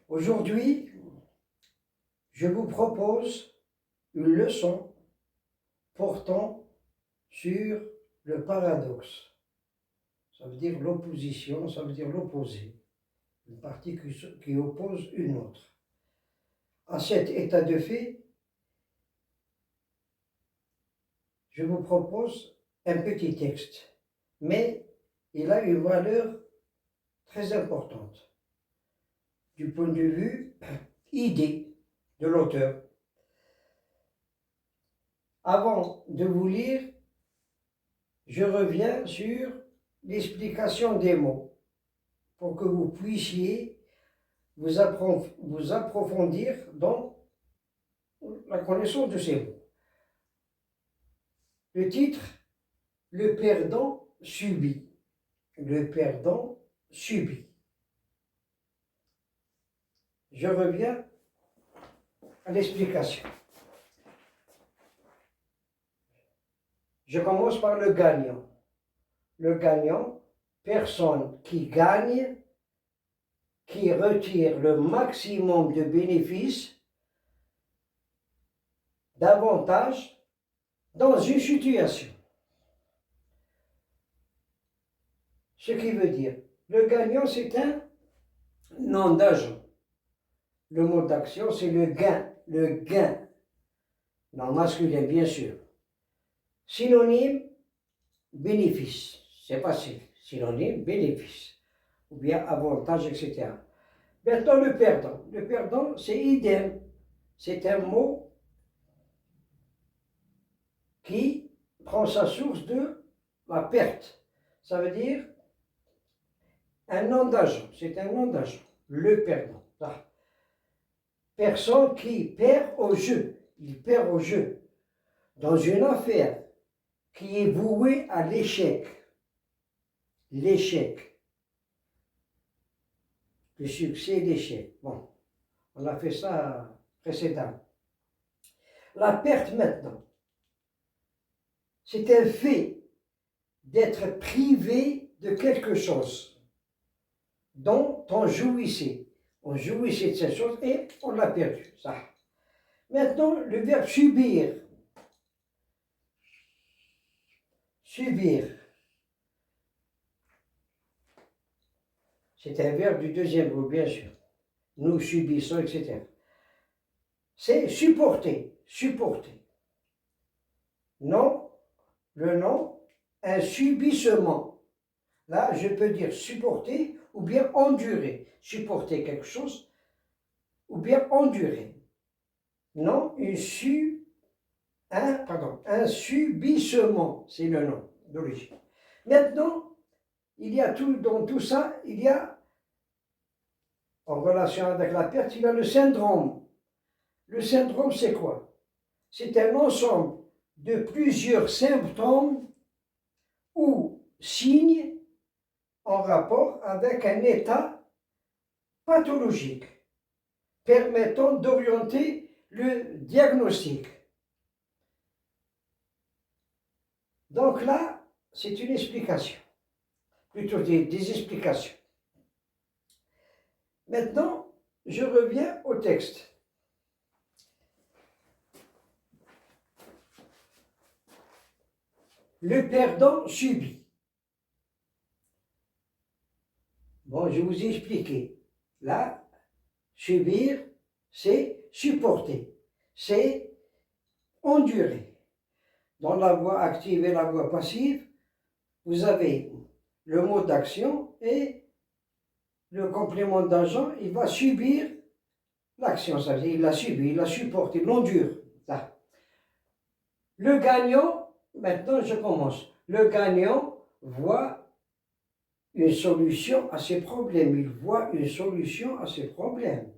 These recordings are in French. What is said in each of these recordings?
Aujourd'hui, je vous propose une leçon portant sur le paradoxe. Ça veut dire l'opposition, ça veut dire l'opposé. Une partie qui oppose une autre. À cet état de fait, je vous propose un petit texte, mais il a une valeur très importante du point de vue idée de l'auteur. Avant de vous lire, je reviens sur l'explication des mots pour que vous puissiez vous approfondir dans la connaissance de ces mots. Le titre, le perdant subit. Le perdant subit. Je reviens à l'explication. Je commence par le gagnant. Le gagnant, personne qui gagne, qui retire le maximum de bénéfices, d'avantages dans une situation. Ce qui veut dire, le gagnant, c'est un nom d'agent. Le mot d'action, c'est le gain. Le gain. Non masculin, bien sûr. Synonyme, bénéfice. C'est facile. Synonyme, bénéfice. Ou bien avantage, etc. Maintenant, le perdant. Le perdant, c'est idem. C'est un mot qui prend sa source de la perte. Ça veut dire un nom d'agent. C'est un nom d'agent. Le perdant. Là. Personne qui perd au jeu. Il perd au jeu. Dans une affaire qui est vouée à l'échec. L'échec. Le succès, l'échec. Bon, on a fait ça précédemment. La perte maintenant, c'est un fait d'être privé de quelque chose dont on jouissait. On jouissait de cette chose et on l'a perdu. Ça. Maintenant, le verbe subir. Subir. C'est un verbe du deuxième groupe, bien sûr. Nous subissons, etc. C'est supporter. Supporter. Non, le nom, un subissement. Là, je peux dire supporter ou bien endurer. Supporter quelque chose ou bien endurer. Non, un subissement, c'est le nom d'origine. Maintenant, il y a dans tout ça, il y a, en relation avec la perte, il y a le syndrome. Le syndrome, c'est quoi? C'est un ensemble de plusieurs symptômes ou signes en rapport avec un état pathologique permettant d'orienter le diagnostic. Donc là, c'est une explication, plutôt des explications. Maintenant, je reviens au texte. Le perdant subit. Bon, je vous ai expliqué. Là, subir, c'est supporter, c'est endurer. Dans la voie active et la voie passive, vous avez le mot d'action et le complément d'agent, il va subir l'action, ça veut dire il la subit, il la supporte, il l'endure. Là. Le gagnant, maintenant je commence. Le gagnant voit une solution à ses problèmes. Il voit une solution à ses problèmes.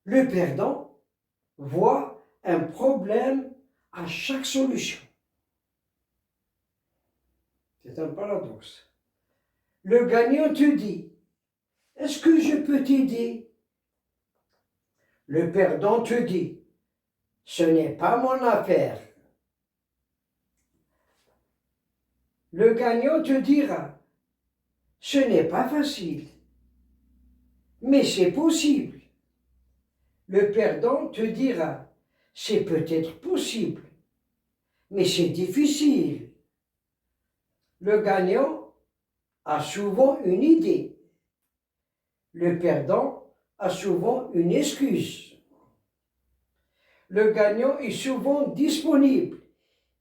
Le perdant voit un problème à chaque solution. C'est un paradoxe. Le gagnant te dit, est-ce que je peux t'aider? Le perdant te dit, ce n'est pas mon affaire. Le gagnant te dira, ce n'est pas facile. mais c'est possible. Le perdant te dira, c'est peut-être possible, mais c'est difficile. Le gagnant a souvent une idée. Le perdant a souvent une excuse. Le gagnant est souvent disponible.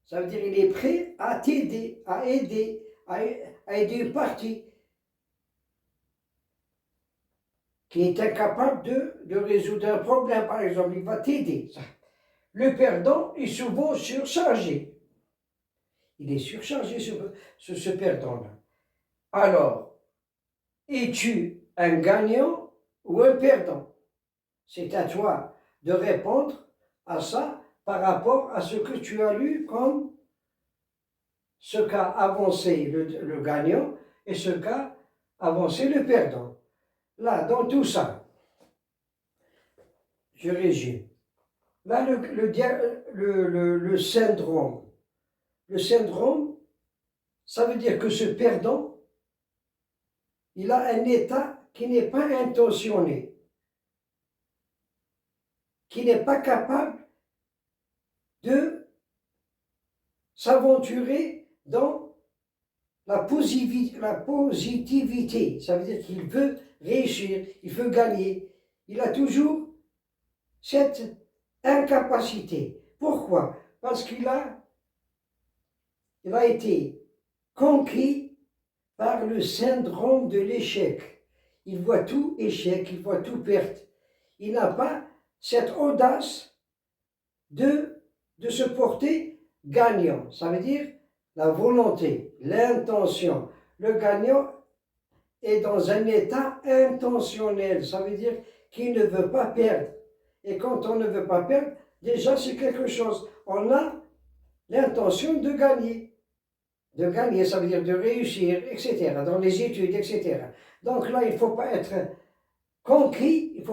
Ça veut dire qu'il est prêt à t'aider, à aider une partie qui est incapable de résoudre un problème, par exemple, il va t'aider. Le perdant est souvent surchargé. Il est surchargé, ce perdant-là. Alors, es-tu un gagnant ou un perdant? C'est à toi de répondre à ça par rapport à ce que tu as lu comme ce qu'a avancé le gagnant et ce qu'a avancé le perdant. Là, dans tout ça, je résume. Là, le syndrome. Le syndrome, ça veut dire que ce perdant, il a un état qui n'est pas intentionné, qui n'est pas capable de s'aventurer dans la positivité. Ça veut dire qu'il veut réussir, il veut gagner. Il a toujours cette incapacité. Pourquoi? Parce qu'il a été conquis par le syndrome de l'échec. Il voit tout échec, il voit tout perte. Il n'a pas cette audace de se porter gagnant. Ça veut dire la volonté, l'intention. Le gagnant est dans un état intentionnel. Ça veut dire qu'il ne veut pas perdre. Et quand on ne veut pas perdre, déjà c'est quelque chose. On a l'intention de gagner. De gagner, ça veut dire de réussir, etc. Dans les études, etc. Donc là, il ne faut pas être conquis,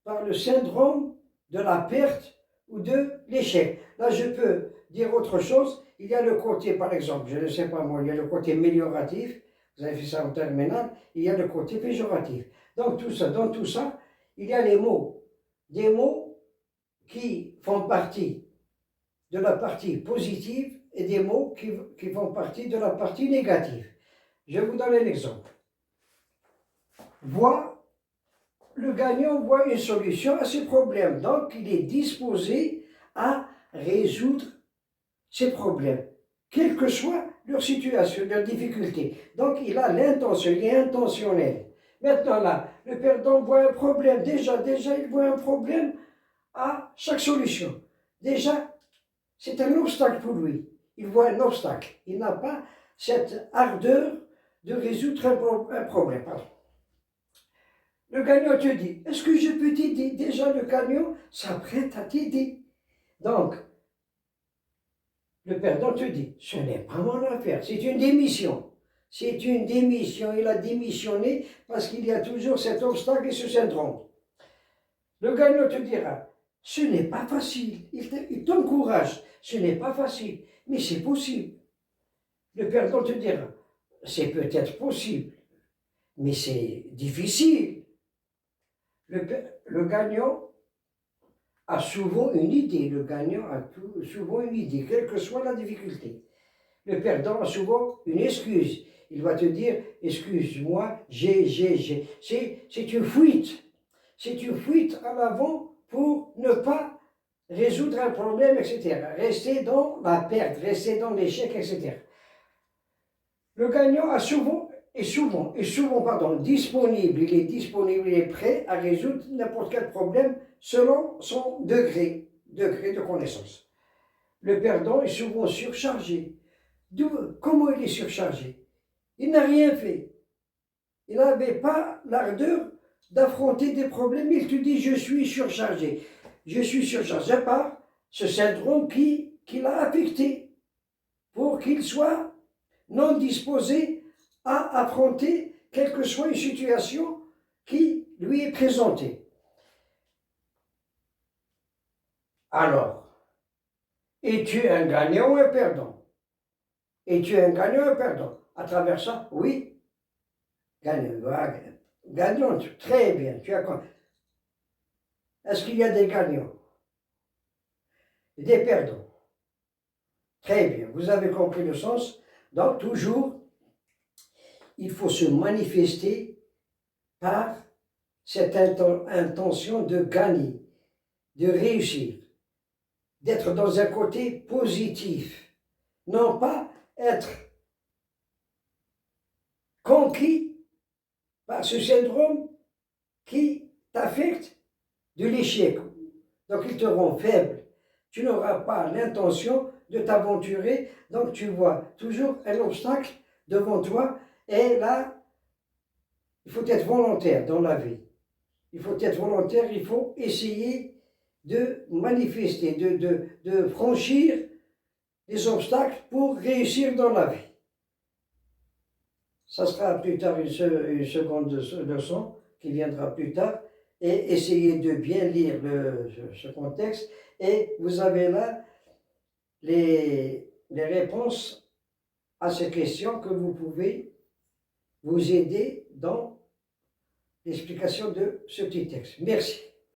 par le syndrome de la perte ou de l'échec. Là, je peux dire autre chose. Il y a le côté, par exemple, je ne sais pas moi, il y a le côté amélioratif, vous avez fait ça en terminale, il y a le côté péjoratif. Donc dans tout ça, il y a les mots. Des mots qui font partie de la partie positive et des mots qui font partie de la partie négative. Je vais vous donner l'exemple. Le gagnant voit une solution à ses problèmes, donc il est disposé à résoudre ses problèmes, quelle que soit leur situation, leur difficulté. Donc il a l'intention, il est intentionnel. Maintenant là, le perdant voit un problème, déjà il voit un problème à chaque solution. Déjà, c'est un obstacle pour lui. Il voit un obstacle. Il n'a pas cette ardeur de résoudre un problème. Pardon. Le gagnant te dit, est-ce que je peux t'aider? Déjà, le gagnant s'apprête à t'aider. Donc, le perdant te dit, ce n'est pas mon affaire, c'est une démission. C'est une démission. Il a démissionné parce qu'il y a toujours cet obstacle et ce syndrome. Le gagnant te dira, ce n'est pas facile. Il t'encourage. Ce n'est pas facile, mais c'est possible. Le perdant te dira, c'est peut-être possible, mais c'est difficile. Le gagnant a souvent une idée. Le gagnant a souvent une idée, quelle que soit la difficulté. Le perdant a souvent une excuse. Il va te dire, excuse-moi, c'est une fuite. C'est une fuite en avant pour ne pas résoudre un problème, etc. Rester dans la perte, rester dans l'échec, etc. Le gagnant est souvent disponible. Il est disponible, il est prêt à résoudre n'importe quel problème selon son degré de connaissance. Le perdant est souvent surchargé. Comment il est surchargé? Il n'a rien fait. Il n'avait pas l'ardeur d'affronter des problèmes. Il te dit, je suis surchargé. Je suis surchargé par ce syndrome qui l'a affecté pour qu'il soit non disposé à affronter quelle que soit une situation qui lui est présentée. Alors, es-tu un gagnant ou un perdant? Es-tu un gagnant ou un perdant? À travers ça, oui, gagnant. Gagnante, très bien. Est-ce qu'il y a des gagnants et des perdants? Très bien, vous avez compris le sens. Donc, toujours, il faut se manifester par cette intention de gagner, de réussir, d'être dans un côté positif. Non pas être conquis par ce syndrome qui t'affecte de l'échec. Donc, il te rend faible. Tu n'auras pas l'intention de t'aventurer. Donc, tu vois toujours un obstacle devant toi. Et là, il faut être volontaire dans la vie. Il faut être volontaire, il faut essayer de manifester, de franchir les obstacles pour réussir dans la vie. Ça sera plus tard une seconde leçon qui viendra plus tard. Et essayez de bien lire ce contexte. Et vous avez là les réponses à ces questions que vous pouvez vous aider dans l'explication de ce petit texte. Merci.